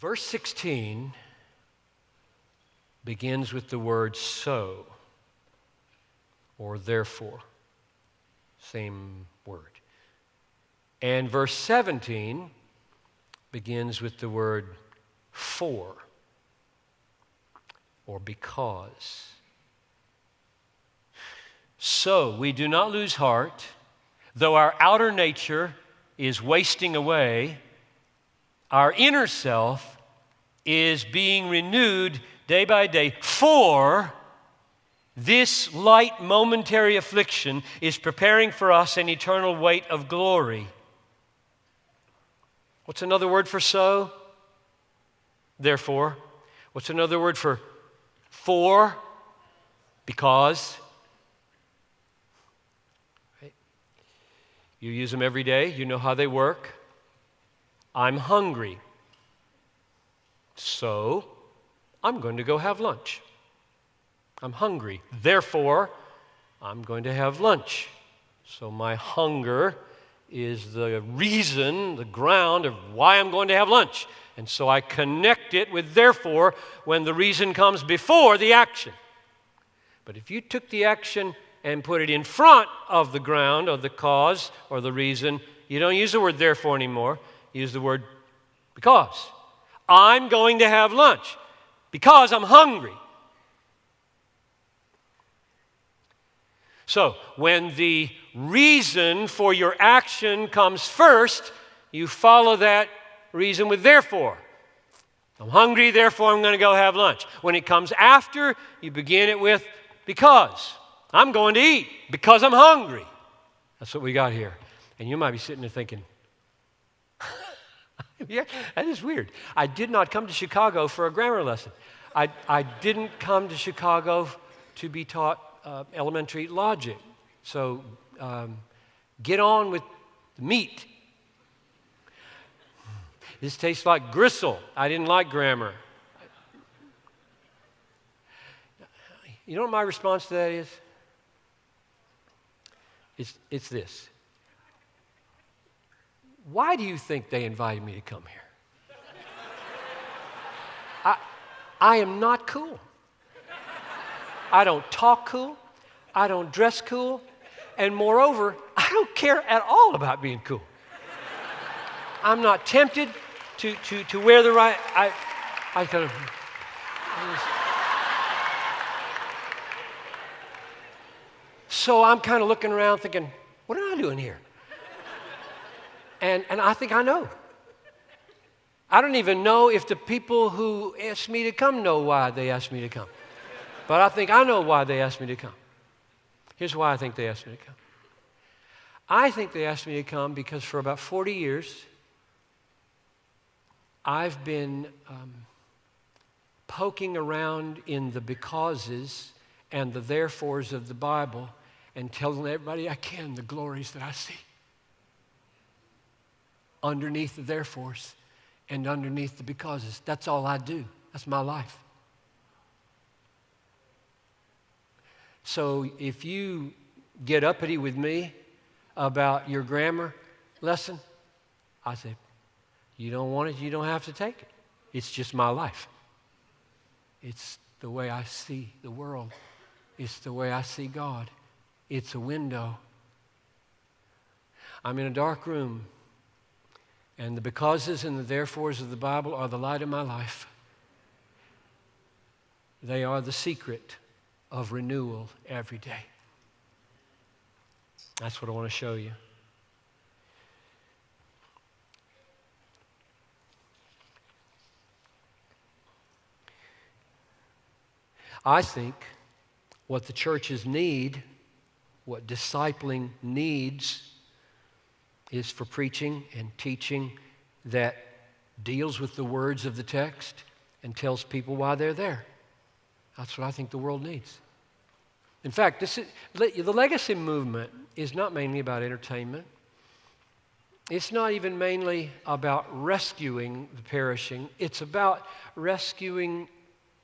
Verse 16 begins with the word so, or therefore. Same word. And verse 17 begins with the word for, or because. So we do not lose heart, though our outer nature is wasting away, our inner self is being renewed day by day, for this light momentary affliction is preparing for us an eternal weight of glory. What's another word for so? Therefore. What's another word for? Because. Right? You use them every day. You know how they work. I'm hungry, so I'm going to go have lunch. I'm hungry, therefore I'm going to have lunch. So my hunger is the reason, the ground of why I'm going to have lunch. And so I connect it with therefore when the reason comes before the action. But if you took the action and put it in front of the ground, or the cause, or the reason, you don't use the word therefore anymore. Use the word because. I'm going to have lunch because I'm hungry. So, when the reason for your action comes first, you follow that reason with therefore. I'm hungry, therefore I'm going to go have lunch. When it comes after, you begin it with because. I'm going to eat because I'm hungry. That's what we got here. And you might be sitting there thinking, yeah, that is weird. I did not come to Chicago for a grammar lesson. I didn't come to Chicago to be taught elementary logic. So get on with the meat. This tastes like gristle. I didn't like grammar. You know what my response to that is? It's this. Why do you think they invited me to come here? I am not cool. I don't talk cool. I don't dress cool. And moreover, I don't care at all about being cool. I'm not tempted to wear the right... I kind of... So I'm kind of looking around thinking, what am I doing here? And I think I know. I don't even know if the people who asked me to come know why they asked me to come. But I think I know why they asked me to come. Here's why I think they asked me to come. I think they asked me to come because for about 40 years, I've been poking around in the becauses and the therefores of the Bible and telling everybody I can the glories that I see. Underneath the therefores and underneath the becauses. That's all I do. That's my life. So if you get uppity with me about your grammar lesson, I say, you don't want it, you don't have to take it. It's just my life. It's the way I see the world. It's the way I see God. It's a window. I'm in a dark room, and the becauses and the therefores of the Bible are the light of my life. They are the secret of renewal every day. That's what I want to show you. I think what the churches need, what discipling needs, is for preaching and teaching that deals with the words of the text and tells people why they're there. That's what I think the world needs. In fact, the legacy movement is not mainly about entertainment. It's not even mainly about rescuing the perishing. It's about rescuing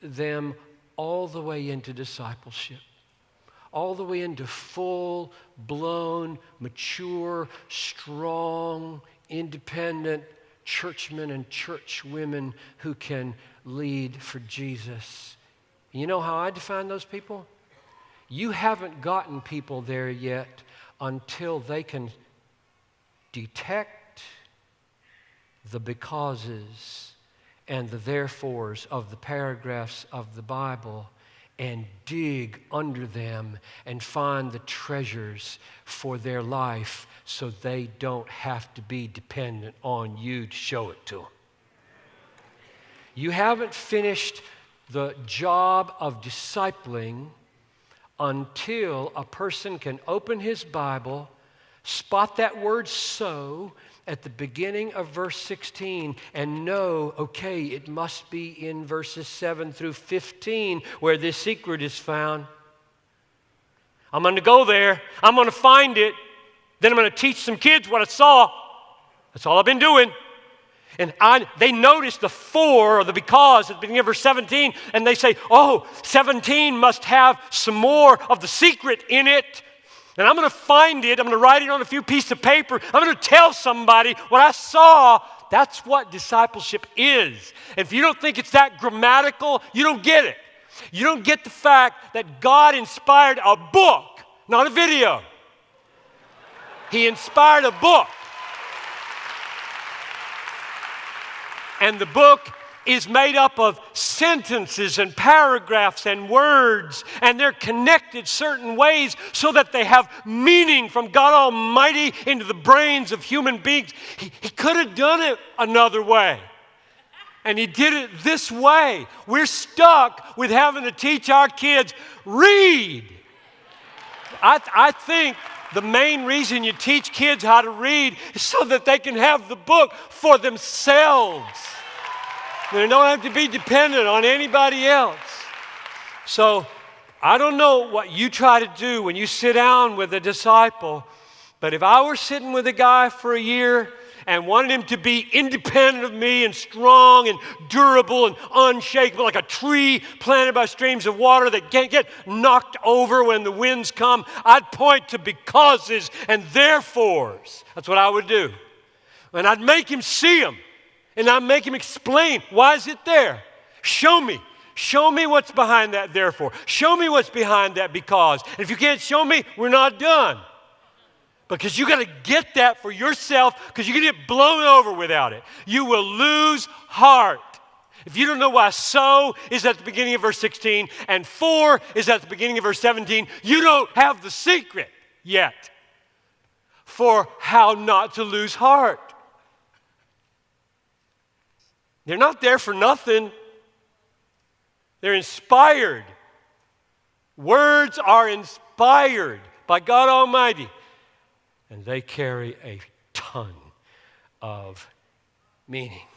them all the way into discipleship, all the way into full-blown, mature, strong, independent churchmen and churchwomen who can lead for Jesus. You know how I define those people? You haven't gotten people there yet until they can detect the becauses and the therefores of the paragraphs of the Bible and dig under them and find the treasures for their life so they don't have to be dependent on you to show it to them. You haven't finished the job of discipling until a person can open his Bible, spot that word "so" at the beginning of verse 16 and know, okay, it must be in verses 7 through 15 where this secret is found. I'm going to go there. I'm going to find it. Then I'm going to teach some kids what I saw. That's all I've been doing. And they notice the "for" or the "because" at the beginning of verse 17, and they say, oh, 17 must have some more of the secret in it. And I'm going to find it. I'm going to write it on a few pieces of paper. I'm going to tell somebody what I saw. That's what discipleship is. And if you don't think it's that grammatical, you don't get it. You don't get the fact that God inspired a book, not a video. He inspired a book. And the book is made up of sentences and paragraphs and words, and they're connected certain ways so that they have meaning from God Almighty into the brains of human beings. He could have done it another way, and He did it this way. We're stuck with having to teach our kids, read. I think the main reason you teach kids how to read is so that they can have the book for themselves. They don't have to be dependent on anybody else. So I don't know what you try to do when you sit down with a disciple, but if I were sitting with a guy for a year and wanted him to be independent of me and strong and durable and unshakable, like a tree planted by streams of water that can't get knocked over when the winds come, I'd point to becauses and therefores. That's what I would do. And I'd make him see them. And I'd make him explain, why is it there? Show me. Show me what's behind that therefore. Show me what's behind that because. And if you can't show me, we're not done. Because you got to get that for yourself because you can get blown over without it. You will lose heart. If you don't know why "so" is at the beginning of verse 16 and "for" is at the beginning of verse 17, you don't have the secret yet for how not to lose heart. They're not there for nothing. They're inspired. Words are inspired by God Almighty. And they carry a ton of meaning.